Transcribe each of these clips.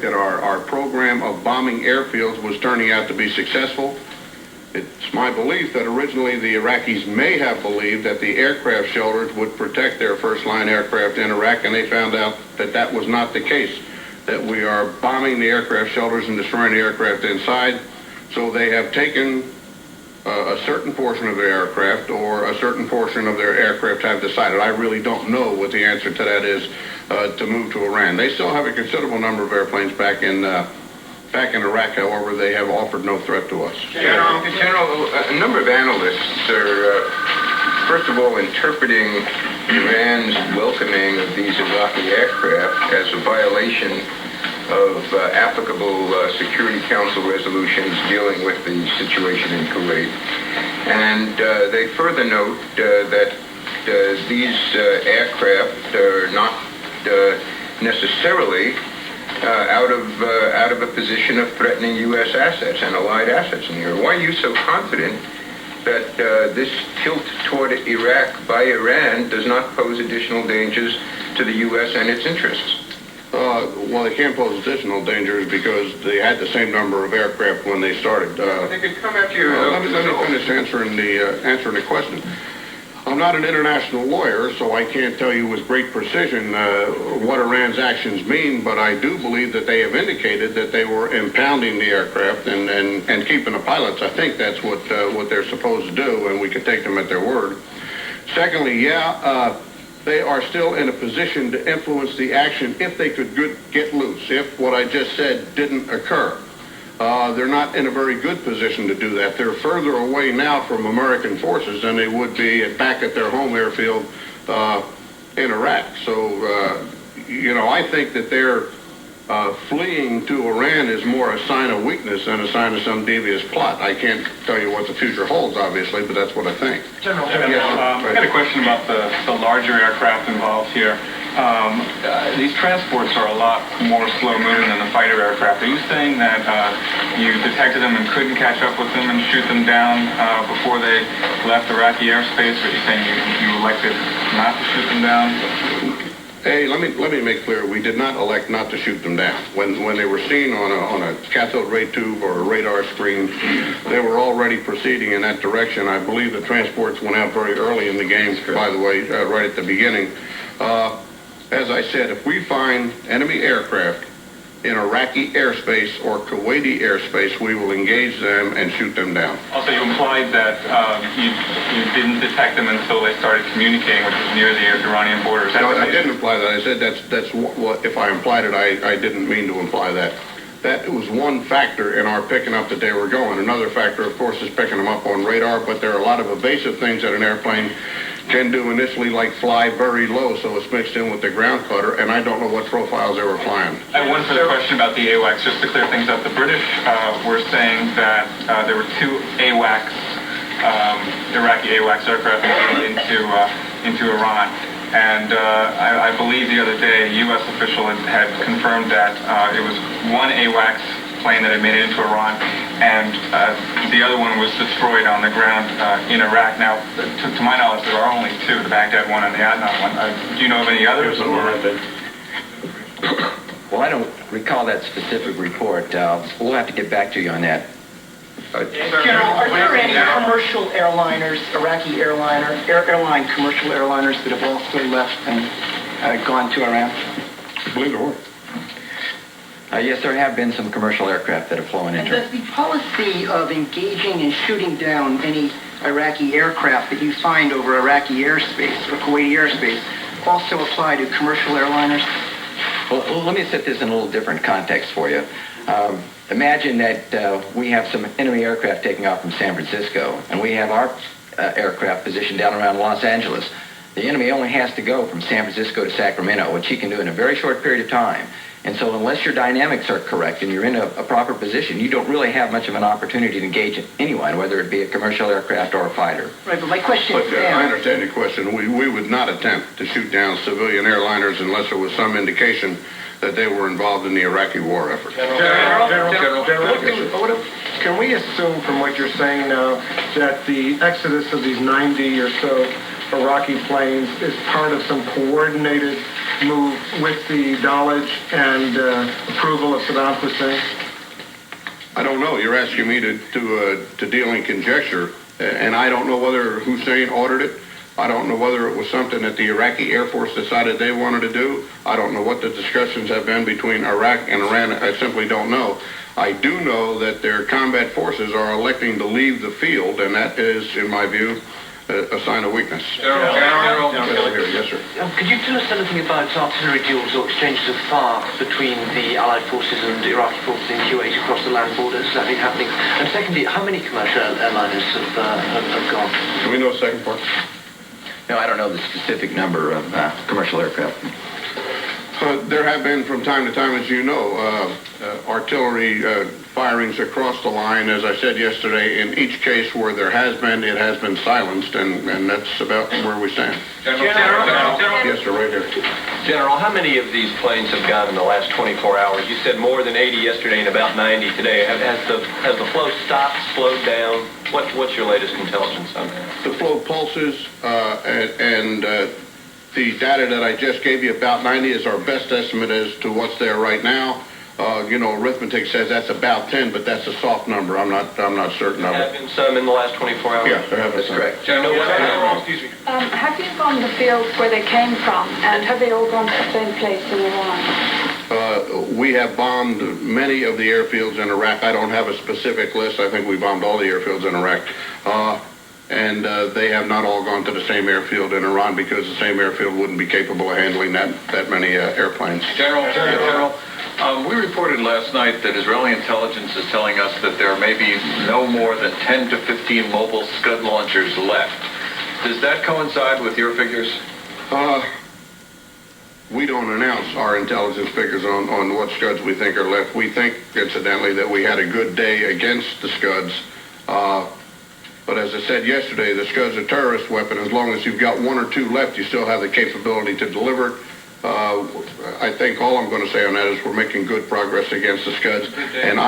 think that our program of bombing airfields was turning out to be successful. It's my belief that originally the Iraqis may have believed that the aircraft shelters would protect their first-line aircraft in Iraq, and they found out that that was not the case, that we are bombing the aircraft shelters and destroying the aircraft inside. So they have taken a certain portion of their aircraft, or a certain portion of their aircraft have decided. I really don't know what the answer to that is, to move to Iran. They still have a considerable number of airplanes back in Iraq. However, they have offered no threat to us. General, a number of analysts are, first of all, interpreting Iran's welcoming of these Iraqi aircraft as a violation of applicable Security Council resolutions dealing with the situation in Kuwait. And they further note that these aircraft are not necessarily out of a position of threatening U.S. assets and allied assets in here. Why are you so confident that this tilt toward Iraq by Iran does not pose additional dangers to the U.S. and its interests? Well, they can't pose additional dangers because they had the same number of aircraft when they started. They could come at you. Let me finish answering the question. I'm not an international lawyer, so I can't tell you with great precision what Iran's actions mean, but I do believe that they have indicated that they were impounding the aircraft and keeping the pilots. I think that's what they're supposed to do, and we can take them at their word. Secondly, they are still in a position to influence the action if they could get loose, if what I just said didn't occur. They're not in a very good position to do that. They're further away now from American forces than they would be back at their home airfield in Iraq. So, I think that their fleeing to Iran is more a sign of weakness than a sign of some devious plot. I can't tell you what the future holds, obviously, but that's what I think. General, I got a question about the larger aircraft involved here. These transports are a lot more slow-moving than the fighter aircraft. Are you saying that you detected them and couldn't catch up with them and shoot them down before they left Iraqi airspace? Or are you saying you elected not to shoot them down? Hey, let me make clear, we did not elect not to shoot them down. When they were seen on a cathode ray tube or a radar screen, they were already proceeding in that direction. I believe the transports went out very early in the game, by the way, right at the beginning. As I said, if we find enemy aircraft in Iraqi airspace or Kuwaiti airspace, we will engage them and shoot them down. Also, you implied that you didn't detect them until they started communicating, which was near the Iranian border. No, I didn't imply that. I said that's what if I implied it, I didn't mean to imply that. That was one factor in our picking up that they were going. Another factor, of course, is picking them up on radar, but there are a lot of evasive things that an airplane can do initially, like fly very low, so it's mixed in with the ground clutter, and I don't know what profiles they were flying. I have one further question about the AWACS, just to clear things up. The British were saying that there were two AWACS, Iraqi AWACS aircraft into Iran. And I believe the other day a U.S. official had confirmed that it was one AWACS plane that had made it into Iran, and the other one was destroyed on the ground in Iraq. Now, to my knowledge, there are only two, the Baghdad one and the Adnan one. Do you know of any others? Well, I don't recall that specific report. We'll have to get back to you on that. General, are there any commercial airliners, Iraqi airline commercial airliners that have also left and gone to Iran? I believe there were. Yes, there have been some commercial aircraft that have flown into. And does the policy of engaging and shooting down any Iraqi aircraft that you find over Iraqi airspace or Kuwaiti airspace also apply to commercial airliners? Well, let me set this in a little different context for you. Imagine that we have some enemy aircraft taking off from San Francisco, and we have our aircraft positioned down around Los Angeles. The enemy only has to go from San Francisco to Sacramento, which he can do in a very short period of time. And so unless your dynamics are correct and you're in a proper position, you don't really have much of an opportunity to engage anyone, whether it be a commercial aircraft or a fighter. Right, but my question is... I understand your question. We would not attempt to shoot down civilian airliners unless there was some indication that they were involved in the Iraqi war effort. General, can we assume from what you're saying now that the exodus of these 90 or so Iraqi planes is part of some coordinated move with the knowledge and approval of Saddam Hussein? I don't know. You're asking me to deal in conjecture, and I don't know whether Hussein ordered it. I don't know whether it was something that the Iraqi Air Force decided they wanted to do. I don't know what the discussions have been between Iraq and Iran. I simply don't know. I do know that their combat forces are electing to leave the field, and that is, in my view, a sign of weakness. General. Yes, sir. Could you tell us anything about artillery duels or exchanges of fire between the Allied forces and Iraqi forces in Kuwait across the land borders? Has that been happening? And secondly, how many commercial airliners have gone? Do we know the second part? No, I don't know the specific number of commercial aircraft. There have been, from time to time, as you know, artillery firings across the line. As I said yesterday, in each case where there has been, it has been silenced, and that's about where we stand. General. Yes, sir, right here. General, how many of these planes have gone in the last 24 hours? You said more than 80 yesterday and about 90 today. Has the flow stopped, slowed down? What's your latest intelligence on that? The flow pulses and the data that I just gave you, about 90, is our best estimate as to what's there right now. Arithmetic says that's about 10, but that's a soft number. I'm not certain of There have it. been some in the last 24 hours? Yeah, there have been some. Correct. General, excuse me. Have you bombed the fields where they came from, and have they all gone to the same place in Iran? We have bombed many of the airfields in Iraq. I don't have a specific list. I think we bombed all the airfields in Iraq. And they have not all gone to the same airfield in Iran because the same airfield wouldn't be capable of handling that many airplanes. General. We reported last night that Israeli intelligence is telling us that there may be no more than 10 to 15 mobile Scud launchers left. Does that coincide with your figures? We don't announce our intelligence figures on what Scuds we think are left. We think, incidentally, that we had a good day against the Scuds. But as I said yesterday, the Scud's a terrorist weapon. As long as you've got one or two left, you still have the capability to deliver it. I think all I'm going to say on that is we're making good progress against the Scuds. And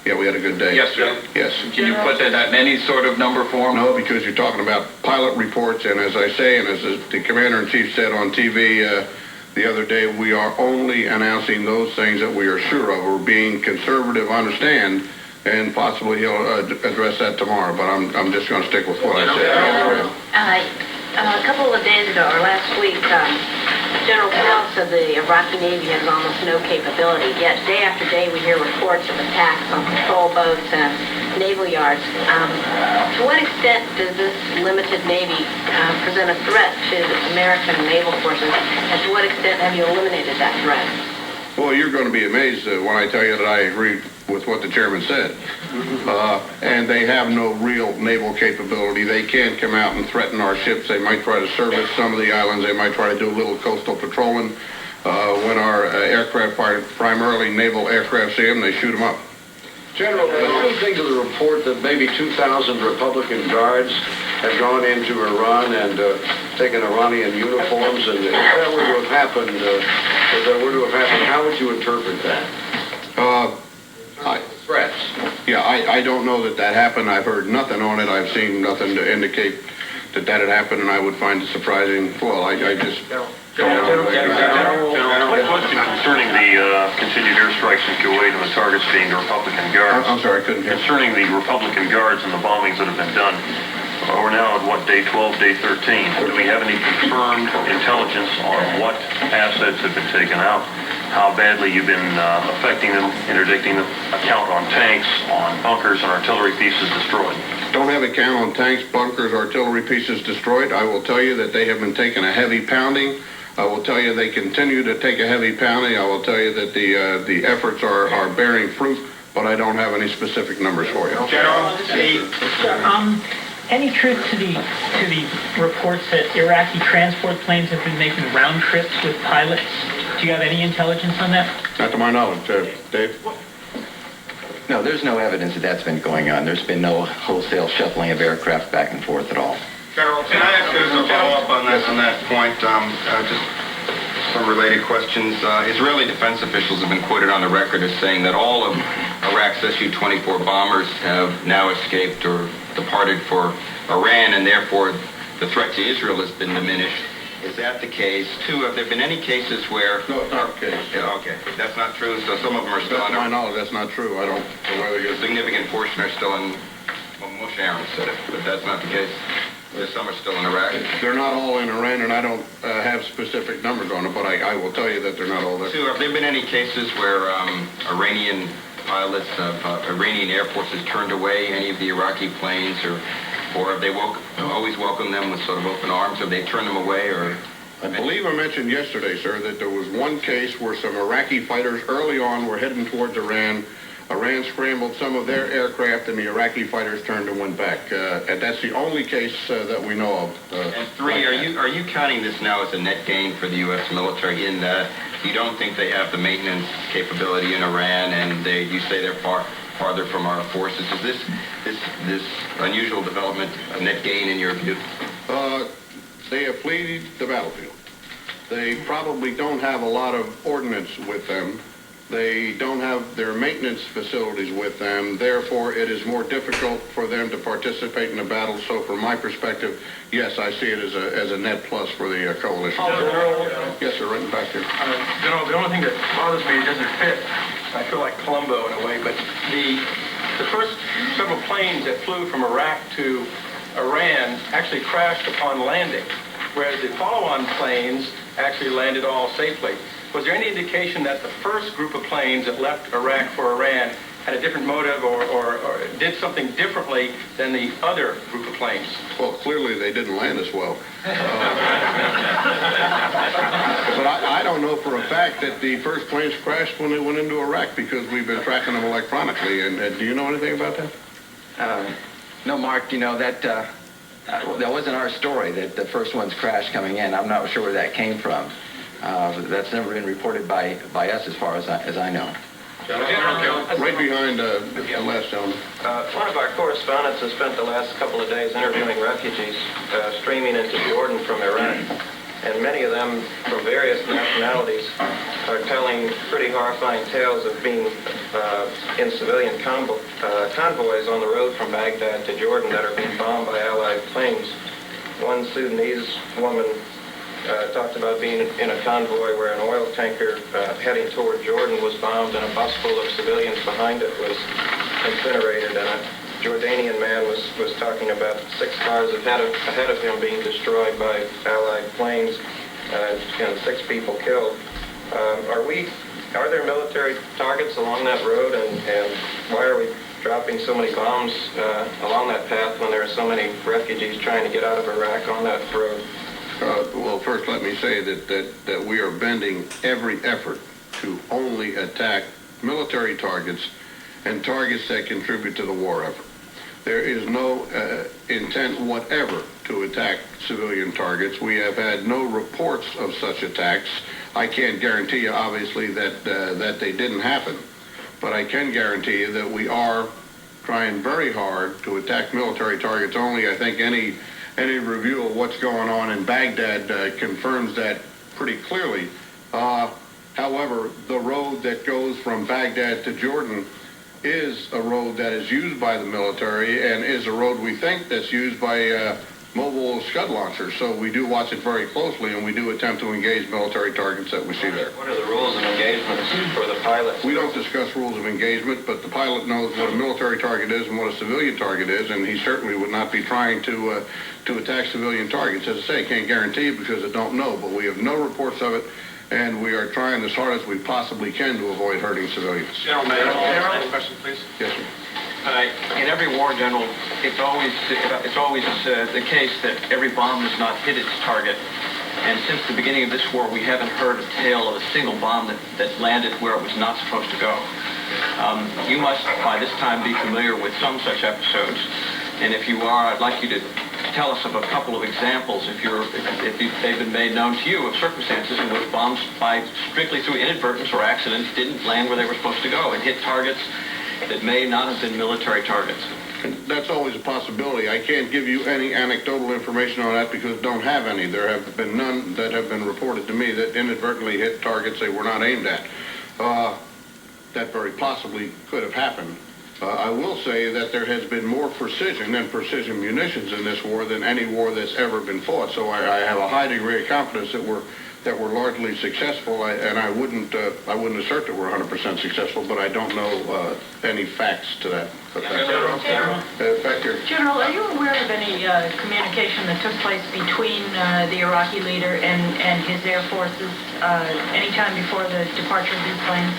yeah, we had a good day. Yes, sir. Yes. Can you put that in any sort of number form? No, because you're talking about pilot reports, and as I say, and as the Commander-in-Chief said on TV the other day, we are only announcing those things that we are sure of. We're being conservative, understand, and possibly he'll address that tomorrow, but I'm just going to stick with what I said. A couple of days ago, or last week, General Powell said the Iraqi Navy has almost no capability, yet day after day we hear reports of attacks on patrol boats and naval yards. To what extent does this limited Navy present a threat to American naval forces, and to what extent have you eliminated that threat? Well, you're going to be amazed when I tell you that I agree with what the chairman said. And they have no real naval capability. They can't come out and threaten our ships. They might try to service some of the islands. They might try to do a little coastal patrolling. When our aircraft, primarily naval aircraft, see them, they shoot them up. General, what do you think of the report that maybe 2,000 Republican guards have gone into Iran and taken Iranian uniforms? And if that were to have happened, how would you interpret that? Threats. Yeah, I don't know that happened. I've heard nothing on it. I've seen nothing to indicate that had happened, and I would find it surprising. Well, I just... General, a question concerning the continued airstrikes in Kuwait and the targets being the Republican Guards. I'm sorry, I couldn't hear. Concerning the Republican Guards and the bombings that have been done, we're now at, what, day 12, day 13. Do we have any confirmed intelligence on what assets have been taken out, how badly you've been affecting them, interdicting them, a count on tanks, on bunkers, and artillery pieces destroyed? Don't have a count on tanks, bunkers, artillery pieces destroyed. I will tell you that they have been taking a heavy pounding. I will tell you they continue to take a heavy pounding. I will tell you that the efforts are bearing fruit, but I don't have any specific numbers for you. General, any truth to the reports that Iraqi transport planes have been making round trips with pilots? Do you have any intelligence on that? Not to my knowledge, Dave. No, there's no evidence that that's been going on. There's been no wholesale shuffling of aircraft back and forth at all. General, can I ask a follow-up on that point? Just some related questions. Israeli defense officials have been quoted on the record as saying that all of Iraq's Su-24 bombers have now escaped or departed for Iran, and therefore the threat to Israel has been diminished. Is that the case? Two, have there been any cases where... No, it's not the case. Yeah, okay. That's not true, so some of them are still To under... my knowledge, that's not true. I don't know whether A significant portion are still in... Well, Moshe Aaron said it, but that's not the case. Some are still in Iraq. They're not all in Iran, and I don't have specific numbers on it, but I will tell you that they're not all there. Two, have there been any cases where Iranian pilots of Iranian air forces turned away any of the Iraqi planes, or have they always welcomed them with sort of open arms? Have they turned them away, or... I believe I mentioned yesterday, sir, that there was one case where some Iraqi fighters early on were heading towards Iran. Iran scrambled some of their aircraft, and the Iraqi fighters turned and went back. And that's the only case that we know of. And three, are you counting this now as a net gain for the U.S. military in that you don't think they have the maintenance capability in Iran, and you say they're farther from our forces? Is this unusual development a net gain in your view? They have fled the battlefield. They probably don't have a lot of ordnance with them. They don't have their maintenance facilities with them. Therefore, it is more difficult for them to participate in the battle. So from my perspective, yes, I see it as a net plus for the coalition. Yes, sir, right back there. General, the only thing that bothers me, it doesn't fit. I feel like Columbo in a way, but the first several planes that flew from Iraq to Iran actually crashed upon landing, whereas the follow-on planes actually landed all safely. Was there any indication that the first group of planes that left Iraq for Iran had a different motive or did something differently than the other group of planes? Well, clearly they didn't land as well. But I don't know for a fact that the first planes crashed when they went into Iraq, because we've been tracking them electronically. And do you know anything about that? No, Mark, that wasn't our story, that the first ones crashed coming in. I'm not sure where that came from. That's never been reported by us as far as I know. Right behind the last gentleman. One of our correspondents has spent the last couple of days interviewing refugees streaming into Jordan from Iraq. And many of them, from various nationalities, are telling pretty horrifying tales of being in civilian convoys on the road from Baghdad to Jordan that are being bombed by Allied planes. One Sudanese woman talked about being in a convoy where an oil tanker heading toward Jordan was bombed, and a bus full of civilians behind it was incinerated. And a Jordanian man was talking about 6 cars ahead of him being destroyed by Allied planes, and 6 people killed. Are there military targets along that road, and why are we dropping so many bombs along that path when there are so many refugees trying to get out of Iraq on that road? Well, first let me say that we are bending every effort to only attack military targets and targets that contribute to the war effort. There is no intent whatever to attack civilian targets. We have had no reports of such attacks. I can't guarantee you, obviously, that they didn't happen, but I can guarantee you that we are trying very hard to attack military targets only. I think any review of what's going on in Baghdad confirms that pretty clearly. However, the road that goes from Baghdad to Jordan is a road that is used by the military, and is a road we think that's used by mobile scud launchers. So we do watch it very closely, and we do attempt to engage military targets that we see there. What are the rules of engagement for the pilots? We don't discuss rules of engagement, but the pilot knows what a military target is and what a civilian target is, and he certainly would not be trying to attack civilian targets. As I say, can't guarantee it because I don't know, but we have no reports of it, and we are trying as hard as we possibly can to avoid hurting civilians. General, may I ask a question, please? Yes, sir. In every war, General, it's always the case that every bomb does not hit its target. And since the beginning of this war, we haven't heard a tale of a single bomb that landed where it was not supposed to go. You must, by this time, be familiar with some such episodes. And if you are, I'd like you to tell us of a couple of examples, if they've been made known to you, of circumstances in which bombs, by strictly through inadvertence or accident, didn't land where they were supposed to go and hit targets that may not have been military targets. That's always a possibility. I can't give you any anecdotal information on that because I don't have any. There have been none that have been reported to me that inadvertently hit targets they were not aimed at. That very possibly could have happened. I will say that there has been more precision and precision munitions in this war than any war that's ever been fought. So I have a high degree of confidence that we're largely successful, and I wouldn't assert that we're 100% successful, but I don't know any facts to that effect. General, are you aware of any communication that took place between the Iraqi leader and his air forces any time before the departure of these planes?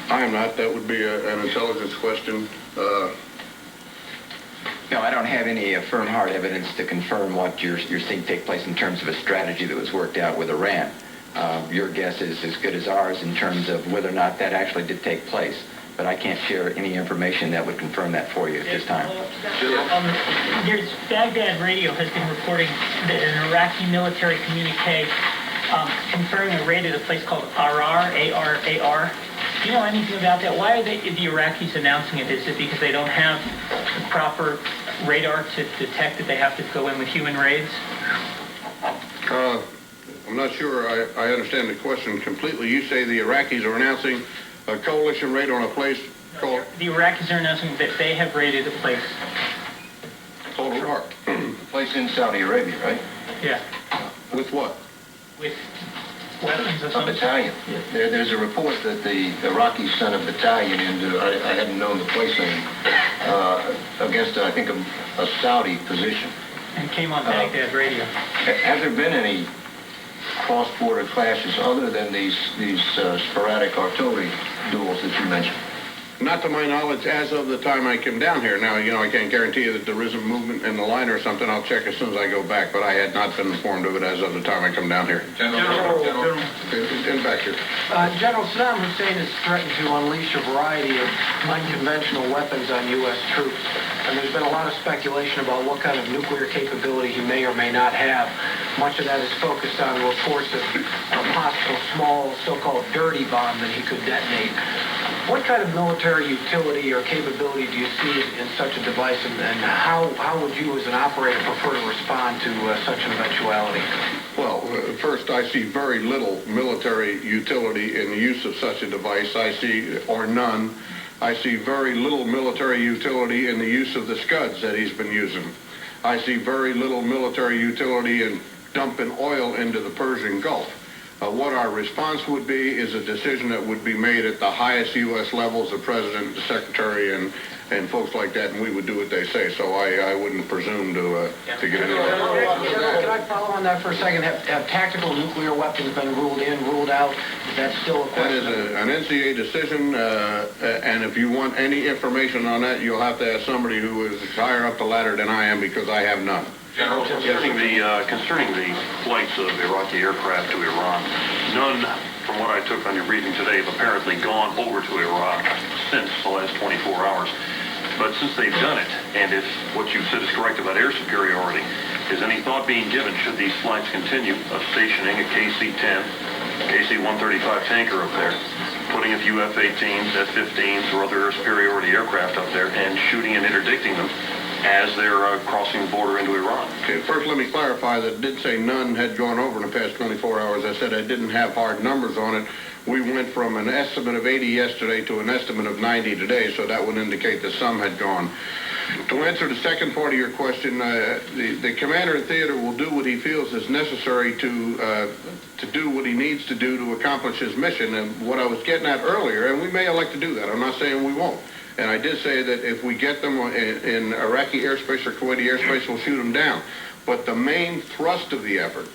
I am not. That would be an intelligence question. No, I don't have any firm hard evidence to confirm what you're seeing take place in terms of a strategy that was worked out with Iran. Your guess is as good as ours in terms of whether or not that actually did take place. But I can't share any information that would confirm that for you at this time. There's Baghdad radio has been reporting that an Iraqi military communique confirming a raid at a place called Arar, A-R-A-R. Do you know anything about that? Why are the Iraqis announcing it? Is it because they don't have the proper radar to detect that they have to go in with human raids? I'm not sure I understand the question completely. You say the Iraqis are announcing a coalition raid on a place called... The Iraqis are announcing that they have raided a place. Called Arar. A place in Saudi Arabia, right? Yeah. With what? With weapons or A something? battalion. There's a report that the Iraqis sent a battalion into, I hadn't known the place name, against, I think, a Saudi position. And came on Baghdad radio. Has there been any cross-border clashes other than these sporadic artillery duels that you mentioned? Not to my knowledge as of the time I came down here. Now, I can't guarantee you that there isn't movement in the line or something. I'll check as soon as I go back, but I had not been informed of it as of the time I come down here. General. In back here. General, Saddam Hussein has threatened to unleash a variety of unconventional weapons on U.S. troops, and there's been a lot of speculation about what kind of nuclear capability he may or may not have. Much of that is focused on reports of a possible small, so-called dirty bomb that he could detonate. What kind of military utility or capability do you see in such a device, and how would you as an operator prefer to respond to such an eventuality? Well, first, I see very little military utility in the use of such a device. Or none. I see very little military utility in the use of the Scuds that he's been using. I see very little military utility in dumping oil into the Persian Gulf. What our response would be is a decision that would be made at the highest U.S. levels, the President, the Secretary, and folks like that, and we would do what they say. So I wouldn't presume to get into that. Can I follow on that for a second? Have tactical nuclear weapons been ruled in, ruled out? Is that still a question? That is an NCA decision, and if you want any information on that, you'll have to ask somebody who is higher up the ladder than I am, because I have none. General, concerning the flights of Iraqi aircraft to Iran, none, from what I took on your briefing today, have apparently gone over to Iraq since the last 24 hours. But since they've done it, and if what you've said is correct about air superiority, is any thought being given, should these flights continue, of stationing a KC-10, KC-135 tanker up there, putting a few F-18s, F-15s, or other air superiority aircraft up there, and shooting and interdicting them as they're crossing the border into Iran? Okay, first let me clarify that I did say none had gone over in the past 24 hours. I said I didn't have hard numbers on it. We went from an estimate of 80 yesterday to an estimate of 90 today, so that would indicate that some had gone. To answer the second part of your question, the commander in theater will do what he feels is necessary to do what he needs to do to accomplish his mission. And what I was getting at earlier, and we may elect to do that, I'm not saying we won't. And I did say that if we get them in Iraqi airspace or Kuwaiti airspace, we'll shoot them down. But the main thrust of the effort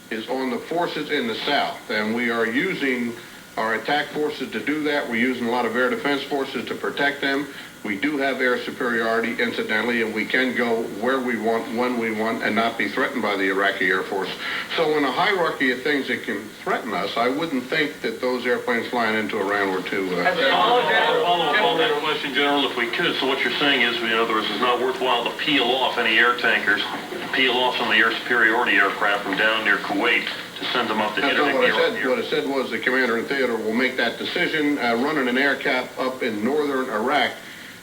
is on the forces in the south, and we are using our attack forces to do that. We're using a lot of air defense forces to protect them. We do have air superiority, incidentally, and we can go where we want, when we want, and not be threatened by the Iraqi Air Force. So in a hierarchy of things that can threaten us, I wouldn't think that those airplanes flying into Iran were too... Follow-up on that question, General, if we could. So what you're saying is, in other words, it's not worthwhile to peel off any air tankers, peel off some of the air superiority aircraft from down near Kuwait to send them up to interdict the Iraqi. What I said was the commander in theater will make that decision. Running an air cap up in northern Iraq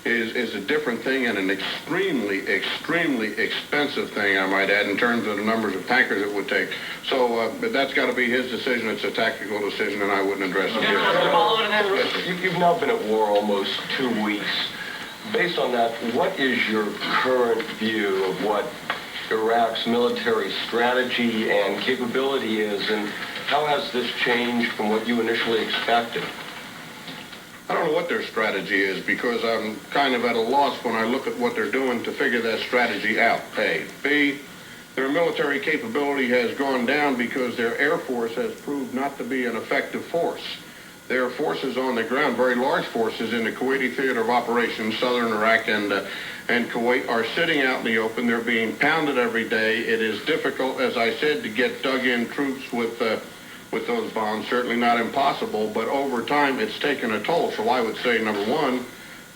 is a different thing, and an extremely expensive thing, I might add, in terms of the numbers of tankers it would take. So but that's got to be his decision. It's a tactical decision, and I wouldn't address it here. You've now been at war almost 2 weeks. based on that, what is your current view of what Iraq's military strategy and capability is, and how has this changed from what you initially expected? I don't know what their strategy is, because I'm kind of at a loss when I look at what they're doing to figure that strategy out, A. B, their military capability has gone down because their Air Force has proved not to be an effective force. Their forces on the ground, very large forces in the Kuwaiti theater of operations, southern Iraq and Kuwait, are sitting out in the open. They're being pounded every day. It is difficult, as I said, to get dug-in troops with those bombs. Certainly not impossible, but over time it's taken a toll. So I would say, number one,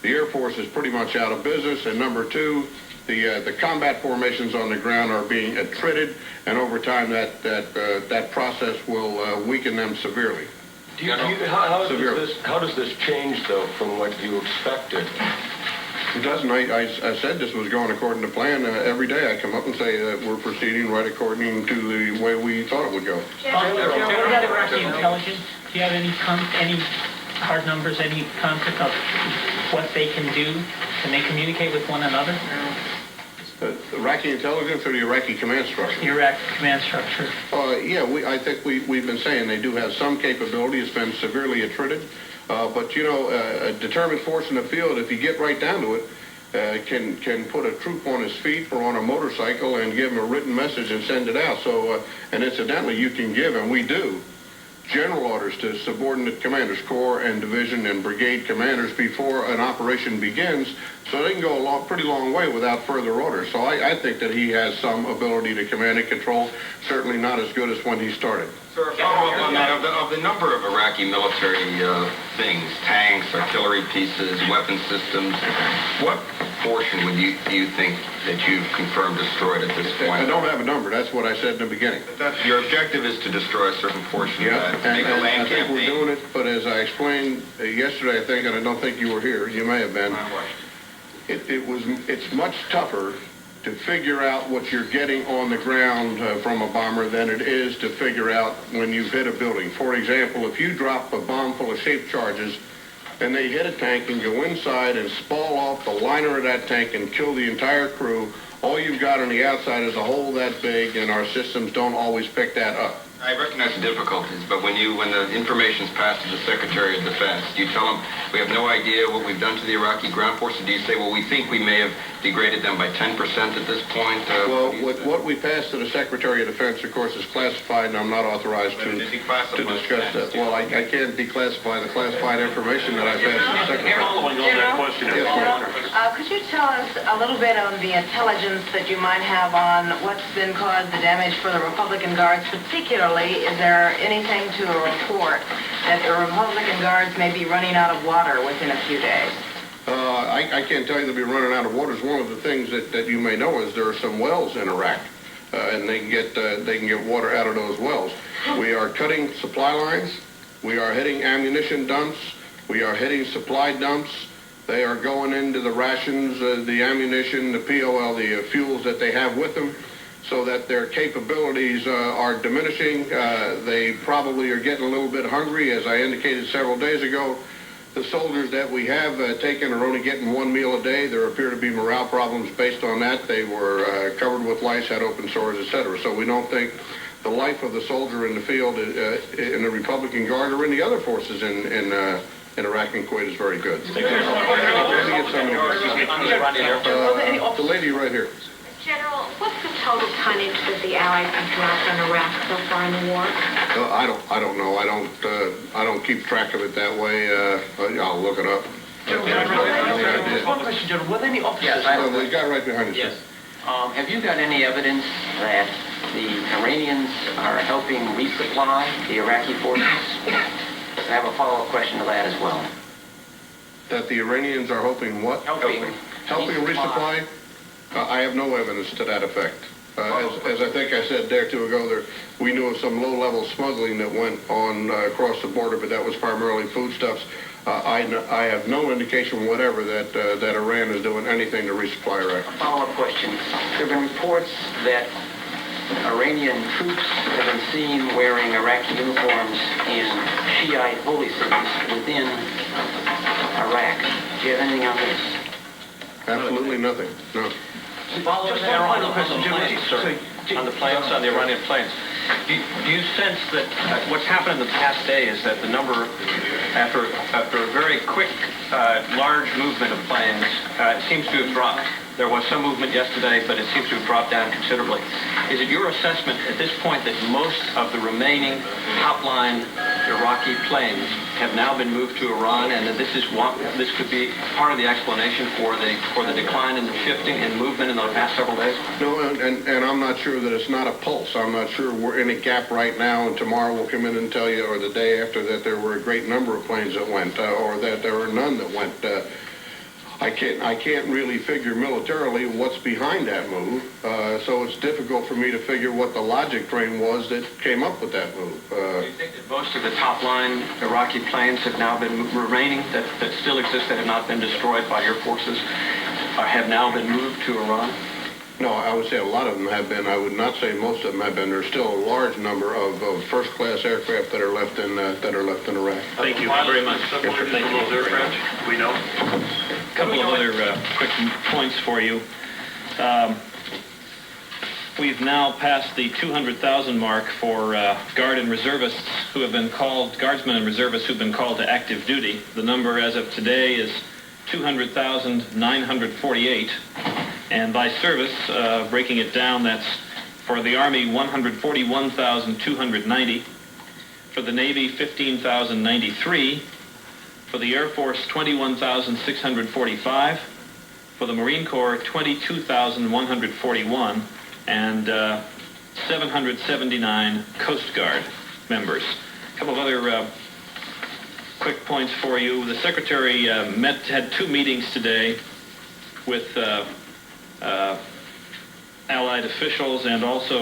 the Air Force is pretty much out of business, and number two, the combat formations on the ground are being attrited, and over time that process will weaken them severely. How does this change, though, from what you expected? It doesn't. I said this was going according to plan. Every day I come up and say that we're proceeding right according to the way we thought it would go. What about Iraqi intelligence? Do you have any hard numbers, any concept of what they can do? Can they communicate with one another? Iraqi intelligence or the Iraqi command structure? The Iraqi command structure. Yeah, I think we've been saying they do have some capability. It's been severely attrited. But, you know, a determined force in the field, if you get right down to it, can put a troop on his feet or on a motorcycle and give him a written message and send it out. So, and incidentally, you can give, and we do, general orders to subordinate commanders, corps and division and brigade commanders before an operation begins, so they can go a pretty long way without further orders. So I think that he has some ability to command and control, certainly not as good as when he started. Sir, a follow-up on that. Of the number of Iraqi military things, tanks, artillery pieces, weapon systems, what portion do you think that you've confirmed destroyed at this point? I don't have a number. That's what I said in the beginning. Your objective is to destroy a certain portion of that. And I think we're doing it, but as I explained yesterday, I think, and I don't think you were here, you may have been, it's much tougher to figure out what you're getting on the ground from a bomber than it is to figure out when you've hit a building. For example, if you drop a bomb full of shaped charges and they hit a tank and go inside and spall off the liner of that tank and kill the entire crew, all you've got on the outside is a hole that big, and our systems don't always pick that up. I recognize the difficulties, but when the information's passed to the Secretary of Defense, do you tell him we have no idea what we've done to the Iraqi ground force, or do you say, well, we think we may have degraded them by 10% at this point? Well, what we passed to the Secretary of Defense, of course, is classified, and I'm not authorized to discuss that. Well, I can't declassify the classified information that I passed to the Secretary. Following on that question, could you tell us a little bit on the intelligence that you might have on what's been caused the damage for the Republican Guards? Particularly, is there anything to report that the Republican Guards may be running out of water within a few days? I can't tell you they'll be running out of water. One of the things that you may know is there are some wells in Iraq, and they can get water out of those wells. We are cutting supply lines. We are hitting ammunition dumps. We are hitting supply dumps. They are going into the rations, the ammunition, the POL, the fuels that they have with them, so that their capabilities are diminishing. They probably are getting a little bit hungry. As I indicated several days ago, the soldiers that we have taken are only getting one meal a day. There appear to be morale problems based on that. They were covered with lice, had open sores, etc. So we don't think the life of the soldier in the field in the Republican Guard or in the other forces in Iraq and Kuwait is very good. The lady right here. General, what's the total tonnage that the Allies have dropped on Iraq so far in the war? I don't know. I don't keep track of it that way. I'll look it up. One question, General. Were there any officers? The guy right behind us. Yes. Have you got any evidence that the Iranians are helping resupply the Iraqi forces? I have a follow-up question to that as well. That the Iranians are hoping what? Helping resupply? I have no evidence to that effect. As I think I said there two ago, we knew of some low-level smuggling that went on across the border, but that was primarily foodstuffs. I have no indication whatever that Iran is doing anything to resupply Iraq. A follow-up question. There have been reports that Iranian troops have been seen wearing Iraqi uniforms in Shiite holy cities within Iraq. Do you have anything on this? Absolutely nothing, no. Just one final question, Jim. On the planes, on the Iranian planes. Do you sense that what's happened in the past day is that the number, after a very quick, large movement of planes, seems to have dropped? There was some movement yesterday, but it seems to have dropped down considerably. Is it your assessment at this point that most of the remaining top-line Iraqi planes have now been moved to Iran, and that this could be part of the explanation for the decline in the shifting and movement in the past several days? No, and I'm not sure that it's not a pulse. I'm not sure we're in a gap right now, and tomorrow we'll come in and tell you, or the day after, that there were a great number of planes that went, or that there were none that went. I can't really figure militarily what's behind that move, so it's difficult for me to figure what the logic train was that came up with that move. Do you think that most of the top-line Iraqi planes have now been remaining, that still exist, that have not been destroyed by your forces, have now been moved to Iran? No, I would say a lot of them have been. I would not say most of them have been. There's still a large number of first-class aircraft that are left in Iraq. Thank you very much. Yes, sir. Thank you. We know. A couple of other quick points for you. We've now passed the 200,000 mark for guardsmen and reservists who've been called to active duty. The number as of today is 200,948. And by service, breaking it down, that's for the Army 141,290, for the Navy 15,093, for the Air Force 21,645, for the Marine Corps 22,141, and 779 Coast Guard members. A couple of other quick points for you. The Secretary had two meetings today with Allied officials and also